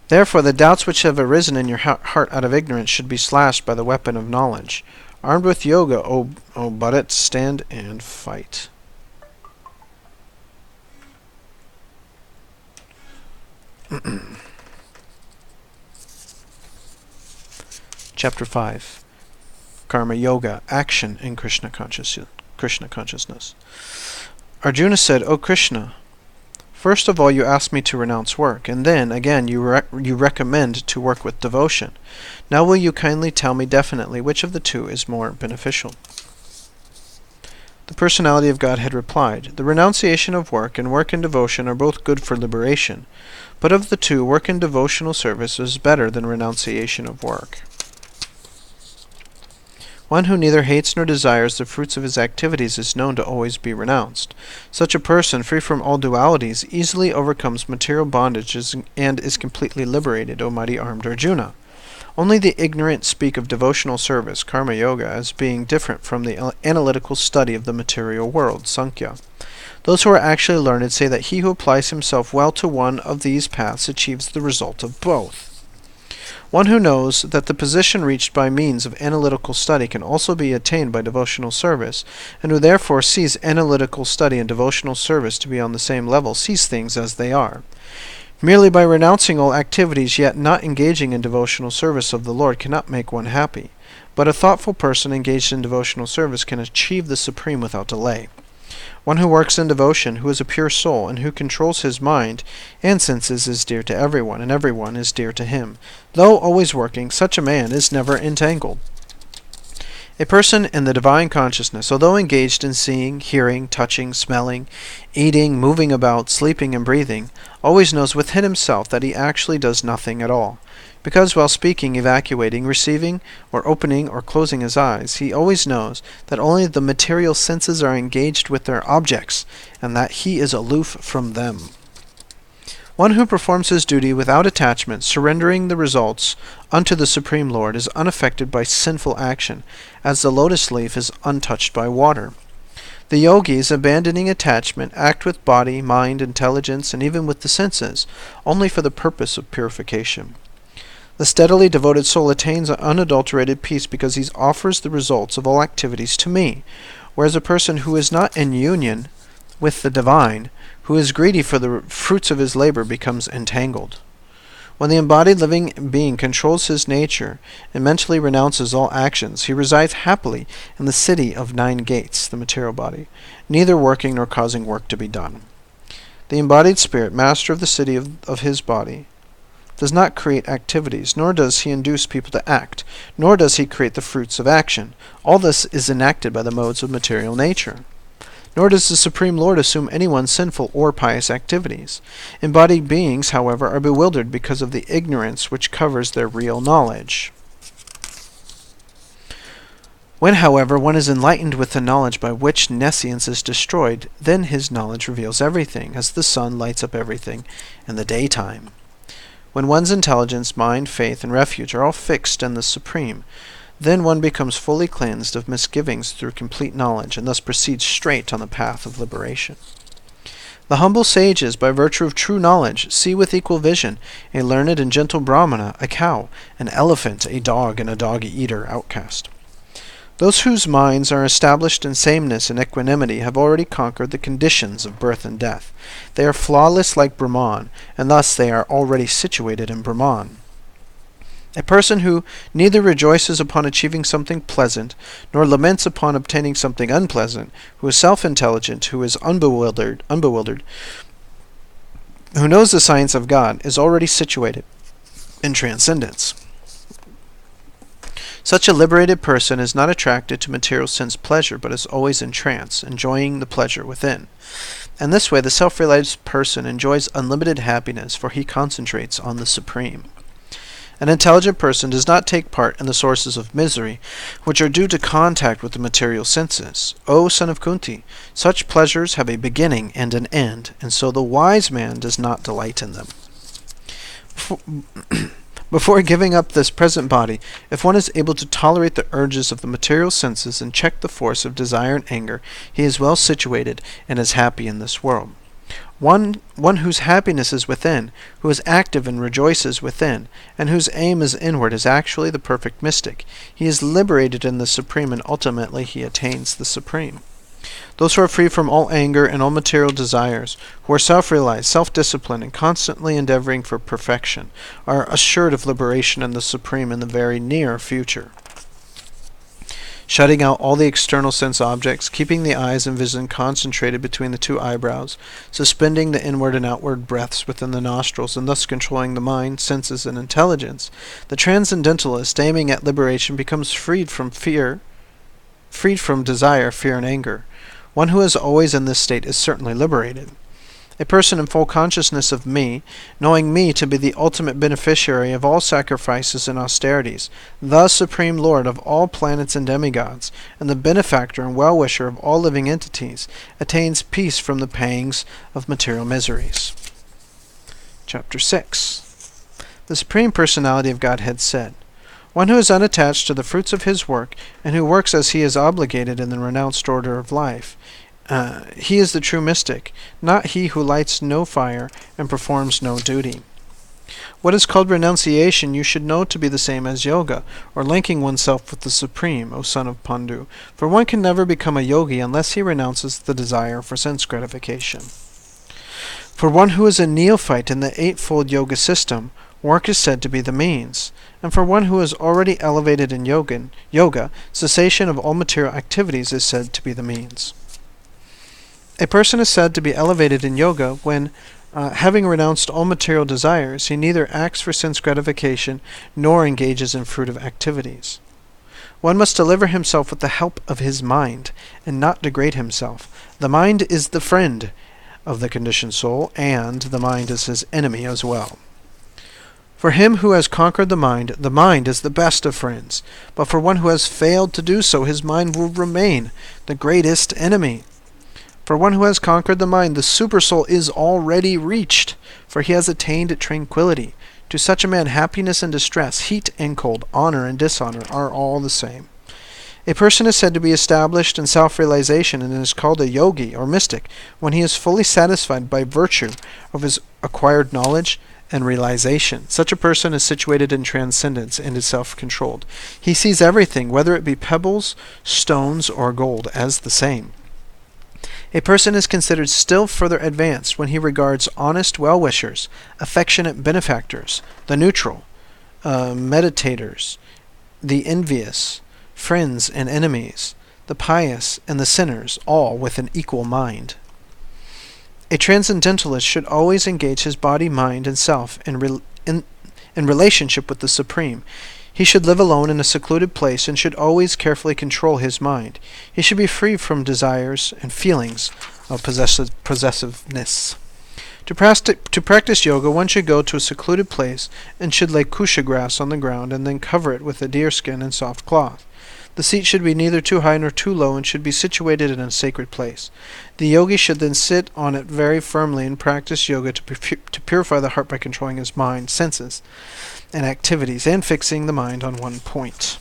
Therefore, the doubts which have arisen in your heart out of ignorance should be slashed by the weapon of knowledge. Armed with yoga, O Bharat, stand and fight. Chapter 5. Karma Yoga, Action in Krishna Consciousness. Arjuna said, O Krishna, first of all you ask me to renounce work, and then, again, you recommend to work with devotion. Now will you kindly tell me definitely which of the two is more beneficial? The personality of Godhead replied, the renunciation of work and work in devotion are both good for liberation, but of the two, work in devotional service is better than renunciation of work. One who neither hates nor desires the fruits of his activities is known to always be renounced. Such a person, free from all dualities, easily overcomes material bondages and is completely liberated, O mighty armed Arjuna. Only the ignorant speak of devotional service, karma yoga, as being different from the analytical study of the material world, sankhya. Those who are actually learned say that he who applies himself well to one of these paths achieves the result of both. One who knows that the position reached by means of analytical study can also be attained by devotional service, and who therefore sees analytical study and devotional service to be on the same level, sees things as they are. Merely by renouncing all activities yet not engaging in devotional service of the Lord cannot make one happy, but a thoughtful person engaged in devotional service can achieve the supreme without delay. One who works in devotion, who is a pure soul, and who controls his mind and senses is dear to everyone, and everyone is dear to him. Though always working, such a man is never entangled. A person in the divine consciousness, although engaged in seeing, hearing, touching, smelling, eating, moving about, sleeping, and breathing, always knows within himself that he actually does nothing at all. Because while speaking, evacuating, receiving, or opening or closing his eyes, he always knows that only the material senses are engaged with their objects, and that he is aloof from them. One who performs his duty without attachment, surrendering the results unto the Supreme Lord, is unaffected by sinful action, as the lotus leaf is untouched by water. The yogis, abandoning attachment, act with body, mind, intelligence, and even with the senses, only for the purpose of purification. The steadily devoted soul attains unadulterated peace because he offers the results of all activities to me, whereas a person who is not in union with the divine, who is greedy for the fruits of his labor, becomes entangled. When the embodied living being controls his nature and mentally renounces all actions, he resides happily in the city of 9 gates, the material body, neither working nor causing work to be done. The embodied spirit, master of the city of his body, does not create activities, nor does he induce people to act, nor does he create the fruits of action. All this is enacted by the modes of material nature. Nor does the Supreme Lord assume anyone's sinful or pious activities. Embodied beings, however, are bewildered because of the ignorance which covers their real knowledge. When, however, one is enlightened with the knowledge by which nescience is destroyed, then his knowledge reveals everything, as the sun lights up everything in the daytime. When one's intelligence, mind, faith, and refuge are all fixed in the Supreme, then one becomes fully cleansed of misgivings through complete knowledge, and thus proceeds straight on the path of liberation. The humble sages, by virtue of true knowledge, see with equal vision a learned and gentle Brahmana, a cow, an elephant, a dog, and a dog-eater outcast. Those whose minds are established in sameness and equanimity have already conquered the conditions of birth and death. They are flawless like Brahman, and thus they are already situated in Brahman. A person who neither rejoices upon achieving something pleasant, nor laments upon obtaining something unpleasant, who is self-intelligent, who is unbewildered, who knows the science of God, is already situated in transcendence. Such a liberated person is not attracted to material sense pleasure, but is always in trance, enjoying the pleasure within. And this way the self-realized person enjoys unlimited happiness, for he concentrates on the Supreme. An intelligent person does not take part in the sources of misery, which are due to contact with the material senses. O son of Kunti, such pleasures have a beginning and an end, and so the wise man does not delight in them. Before giving up this present body, if one is able to tolerate the urges of the material senses and check the force of desire and anger, he is well situated and is happy in this world. One whose happiness is within, who is active and rejoices within, and whose aim is inward, is actually the perfect mystic. He is liberated in the Supreme, and ultimately he attains the Supreme. Those who are free from all anger and all material desires, who are self-realized, self-disciplined, and constantly endeavoring for perfection, are assured of liberation in the Supreme in the very near future. Shutting out all the external sense objects, keeping the eyes and vision concentrated between the 2 eyebrows, suspending the inward and outward breaths within the nostrils, and thus controlling the mind, senses, and intelligence, the transcendentalist, aiming at liberation, becomes freed from desire, fear, and anger. One who is always in this state is certainly liberated. A person in full consciousness of me, knowing me to be the ultimate beneficiary of all sacrifices and austerities, the Supreme Lord of all planets and demigods, and the benefactor and well-wisher of all living entities, attains peace from the pangs of material miseries. Chapter 6. The Supreme Personality of Godhead said, one who is unattached to the fruits of his work, and who works as he is obligated in the renounced order of life, he is the true mystic, not he who lights no fire and performs no duty. What is called renunciation you should know to be the same as yoga, or linking oneself with the Supreme, O son of Pandu, for one can never become a yogi unless he renounces the desire for sense gratification. For one who is a neophyte in the eightfold yoga system, work is said to be the means, and for one who is already elevated in yoga, cessation of all material activities is said to be the means. A person is said to be elevated in yoga when, having renounced all material desires, he neither acts for sense gratification nor engages in fruitive activities. One must deliver himself with the help of his mind, and not degrade himself. The mind is the friend of the conditioned soul, and the mind is his enemy as well. For him who has conquered the mind is the best of friends. But for one who has failed to do so, his mind will remain the greatest enemy. For one who has conquered the mind, the supersoul is already reached, for he has attained tranquility. To such a man, happiness and distress, heat and cold, honor and dishonor are all the same. A person is said to be established in self-realization and is called a yogi or mystic when he is fully satisfied by virtue of his acquired knowledge and realization. Such a person is situated in transcendence and is self-controlled. He sees everything, whether it be pebbles, stones, or gold, as the same. A person is considered still further advanced when he regards honest well-wishers, affectionate benefactors, the neutral, meditators, the envious, friends and enemies, the pious and the sinners, all with an equal mind. A transcendentalist should always engage his body, mind, and self in relationship with the Supreme. He should live alone in a secluded place and should always carefully control his mind. He should be free from desires and feelings of possessiveness. To practice yoga, one should go to a secluded place and should lay kusha grass on the ground and then cover it with a deerskin and soft cloth. The seat should be neither too high nor too low and should be situated in a sacred place. The yogi should then sit on it very firmly and practice yoga to purify the heart by controlling his mind, senses, and activities, and fixing the mind on one point.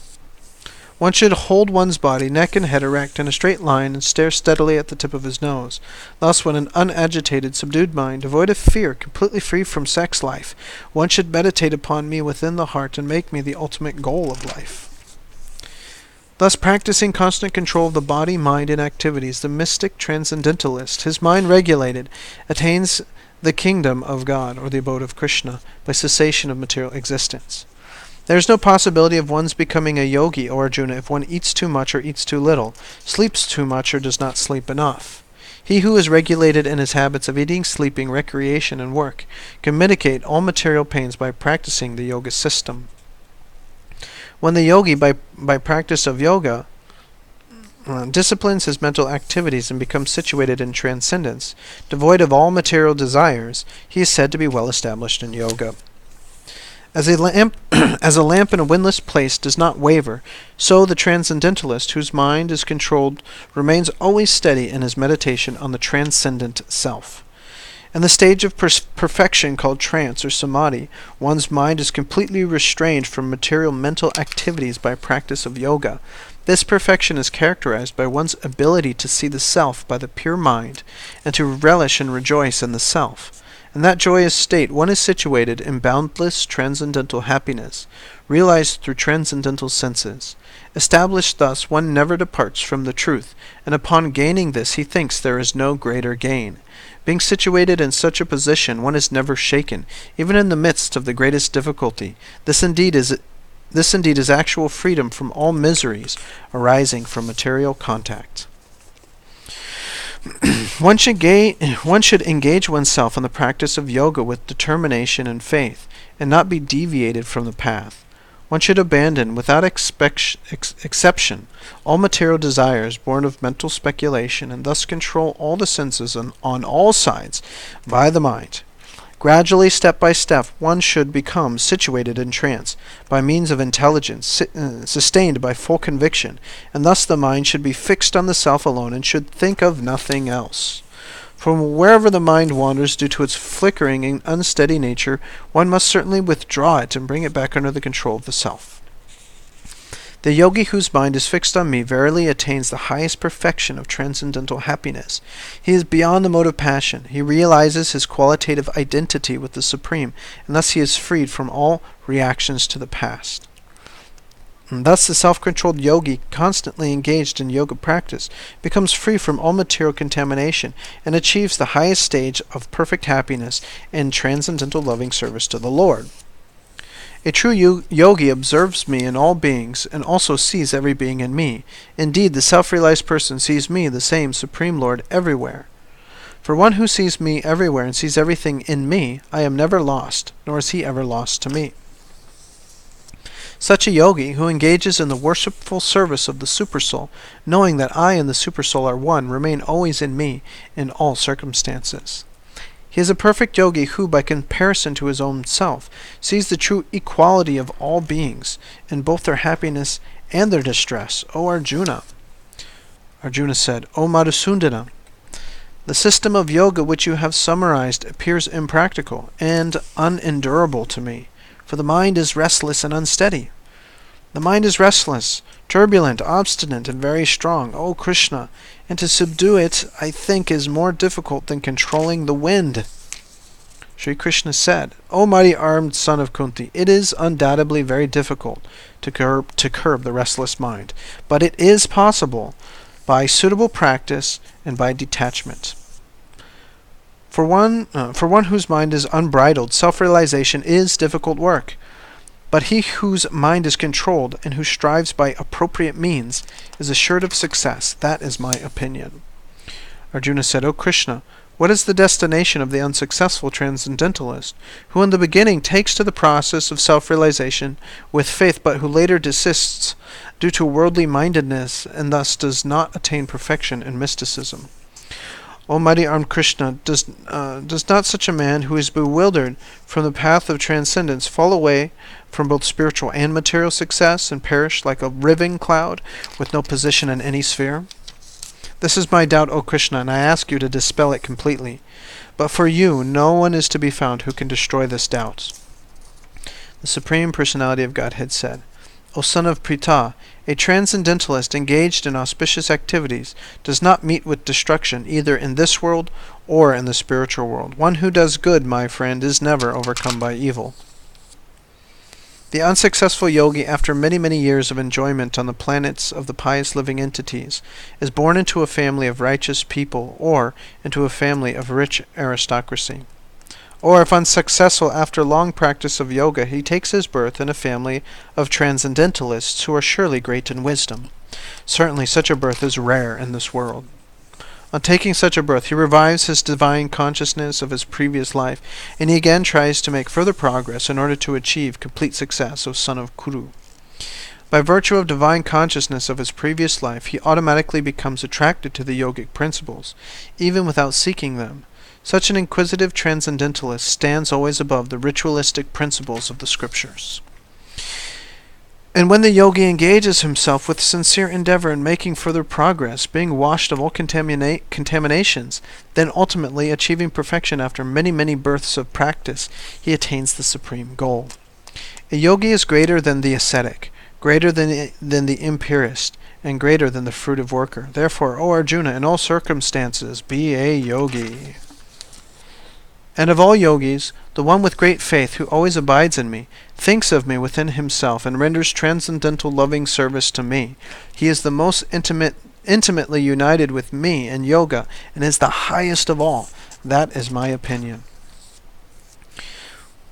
One should hold one's body, neck and head erect in a straight line and stare steadily at the tip of his nose. Thus, when an unagitated, subdued mind, devoid of fear, completely free from sex life, one should meditate upon me within the heart and make me the ultimate goal of life. Thus, practicing constant control of the body, mind, and activities, the mystic transcendentalist, his mind regulated, attains the kingdom of God, or the abode of Krishna, by cessation of material existence. There is no possibility of one's becoming a yogi or Arjuna if one eats too much or eats too little, sleeps too much or does not sleep enough. He who is regulated in his habits of eating, sleeping, recreation, and work can mitigate all material pains by practicing the yoga system. When the yogi, by practice of yoga, disciplines his mental activities and becomes situated in transcendence, devoid of all material desires, he is said to be well established in yoga. As a lamp in a windless place does not waver, so the transcendentalist, whose mind is controlled, remains always steady in his meditation on the transcendent self. In the stage of perfection called trance or samadhi, one's mind is completely restrained from material mental activities by practice of yoga. This perfection is characterized by one's ability to see the self by the pure mind and to relish and rejoice in the self. In that joyous state, one is situated in boundless transcendental happiness, realized through transcendental senses. Established thus, one never departs from the truth, and upon gaining this he thinks there is no greater gain. Being situated in such a position, one is never shaken, even in the midst of the greatest difficulty. This indeed is actual freedom from all miseries arising from material contact. One should engage oneself in the practice of yoga with determination and faith, and not be deviated from the path. One should abandon, without exception, all material desires born of mental speculation, and thus control all the senses on all sides by the mind. Gradually, step by step, one should become situated in trance by means of intelligence, sustained by full conviction, and thus the mind should be fixed on the self alone and should think of nothing else. From wherever the mind wanders due to its flickering and unsteady nature, one must certainly withdraw it and bring it back under the control of the self. The yogi whose mind is fixed on me verily attains the highest perfection of transcendental happiness. He is beyond the mode of passion. He realizes his qualitative identity with the Supreme, and thus he is freed from all reactions to the past. And thus the self-controlled yogi, constantly engaged in yoga practice, becomes free from all material contamination and achieves the highest stage of perfect happiness and transcendental loving service to the Lord. A true yogi observes me in all beings and also sees every being in me. Indeed, the self-realized person sees me, the same Supreme Lord, everywhere. For one who sees me everywhere and sees everything in me, I am never lost, nor is he ever lost to me. Such a yogi, who engages in the worshipful service of the Supersoul, knowing that I and the Supersoul are one, remain always in me in all circumstances. He is a perfect yogi who, by comparison to his own self, sees the true equality of all beings in both their happiness and their distress. O Arjuna! Arjuna said, O Madhusudana! The system of yoga which you have summarized appears impractical and unendurable to me, for the mind is restless and unsteady. The mind is restless, turbulent, obstinate, and very strong, O Krishna, and to subdue it, I think, is more difficult than controlling the wind. Sri Krishna said, O mighty armed son of Kunti, it is undoubtedly very difficult to curb the restless mind, but it is possible by suitable practice and by detachment. For one whose mind is unbridled, self-realization is difficult work. But he whose mind is controlled and who strives by appropriate means is assured of success. That is my opinion. Arjuna said, O Krishna, what is the destination of the unsuccessful transcendentalist, who in the beginning takes to the process of self-realization with faith, but who later desists due to worldly mindedness and thus does not attain perfection in mysticism? O mighty armed Krishna, does not such a man who is bewildered from the path of transcendence fall away from both spiritual and material success and perish like a riving cloud with no position in any sphere? This is my doubt, O Krishna, and I ask you to dispel it completely. But for you, no one is to be found who can destroy this doubt. The Supreme Personality of Godhead said, O son of Pritha, a transcendentalist engaged in auspicious activities does not meet with destruction either in this world or in the spiritual world. One who does good, my friend, is never overcome by evil. The unsuccessful yogi, after many, many years of enjoyment on the planets of the pious living entities, is born into a family of righteous people or into a family of rich aristocracy. Or, if unsuccessful after long practice of yoga, he takes his birth in a family of transcendentalists who are surely great in wisdom. Certainly such a birth is rare in this world. On taking such a birth, he revives his divine consciousness of his previous life, and he again tries to make further progress in order to achieve complete success, O son of Kuru. By virtue of divine consciousness of his previous life, he automatically becomes attracted to the yogic principles, even without seeking them. Such an inquisitive transcendentalist stands always above the ritualistic principles of the scriptures. And when the yogi engages himself with sincere endeavor in making further progress, being washed of all contaminations, then ultimately achieving perfection after many, many births of practice, he attains the supreme goal. A yogi is greater than the ascetic, greater than the empirist, and greater than the fruitive worker. Therefore, O Arjuna, in all circumstances, be a yogi. And of all yogis, the one with great faith, who always abides in me, thinks of me within himself, and renders transcendental loving service to me. He is the most intimately united with me in yoga, and is the highest of all. That is my opinion.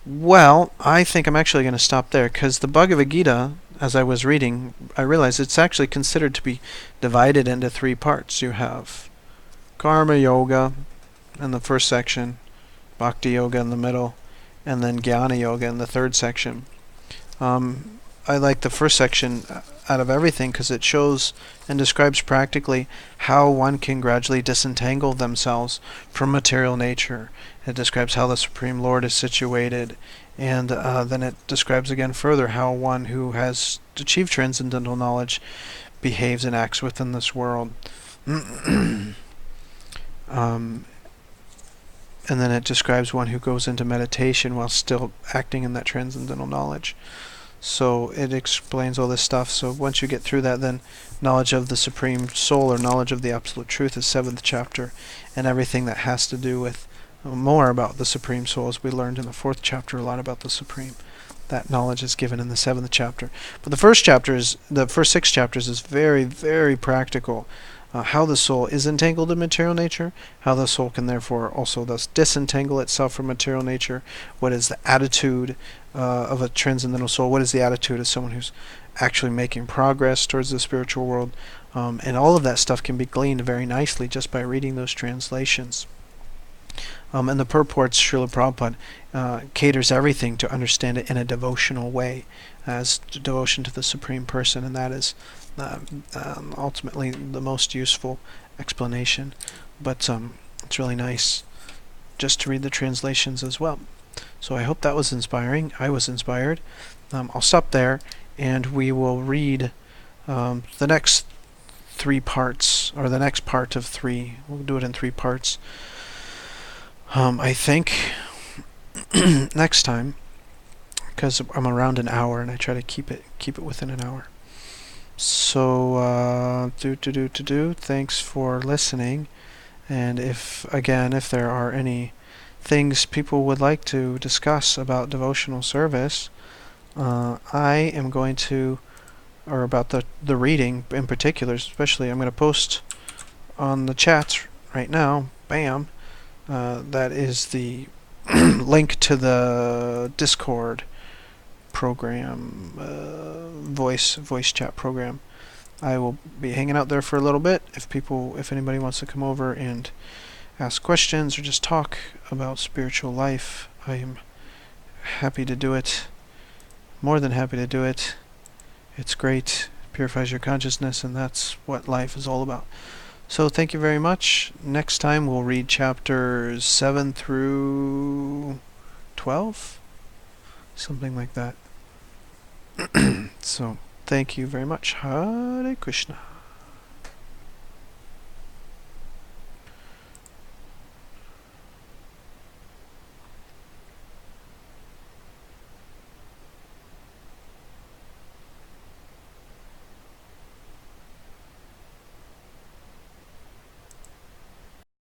Well, I think I'm actually going to stop there, because the Bhagavad-Gita, as I was reading, I realized it's actually considered to be divided into 3 parts. You have Karma Yoga in the first section, Bhakti-yoga in the middle, and then Jnana-yoga in the 3rd section. I like the first section out of everything because it shows and describes practically how one can gradually disentangle themselves from material nature. It describes how the Supreme Lord is situated, and then it describes again further how one who has achieved transcendental knowledge behaves and acts within this world. And then it describes one who goes into meditation while still acting in that transcendental knowledge. So it explains all this stuff. So once you get through that, then knowledge of the Supreme Soul, or knowledge of the Absolute Truth, is 7th chapter. And everything that has to do with more about the Supreme Soul, as we learned in the 4th chapter a lot about the Supreme. That knowledge is given in the 7th chapter. But the first 6 chapters is very, very practical. How the soul is entangled in material nature, how the soul can therefore also thus disentangle itself from material nature, what is the attitude of a transcendental soul, what is the attitude of someone who's actually making progress towards the spiritual world, and all of that stuff can be gleaned very nicely just by reading those translations. And the purports, Srila Prabhupada caters everything to understand it in a devotional way, as devotion to the Supreme Person, and that is ultimately the most useful explanation. But it's really nice just to read the translations as well. So I hope that was inspiring. I was inspired. I'll stop there, and we will read the next 3 parts, or the next part of 3. We'll do it in 3 parts. I think next time, because I'm around an hour and I try to keep it within an hour. So thanks for listening, and if there are any things people would like to discuss about devotional service, I am going to, or about the reading in particular, especially, I'm going to post on the chats right now, bam, that is the link to the Discord program, voice chat program. I will be hanging out there for a little bit. If anybody wants to come over and ask questions or just talk about spiritual life, I am happy to do it. More than happy to do it. It's great. It purifies your consciousness, and that's what life is all about. So thank you very much. Next time we'll read chapters 7 through 12? Something like that. So, thank you very much. Hare Krishna.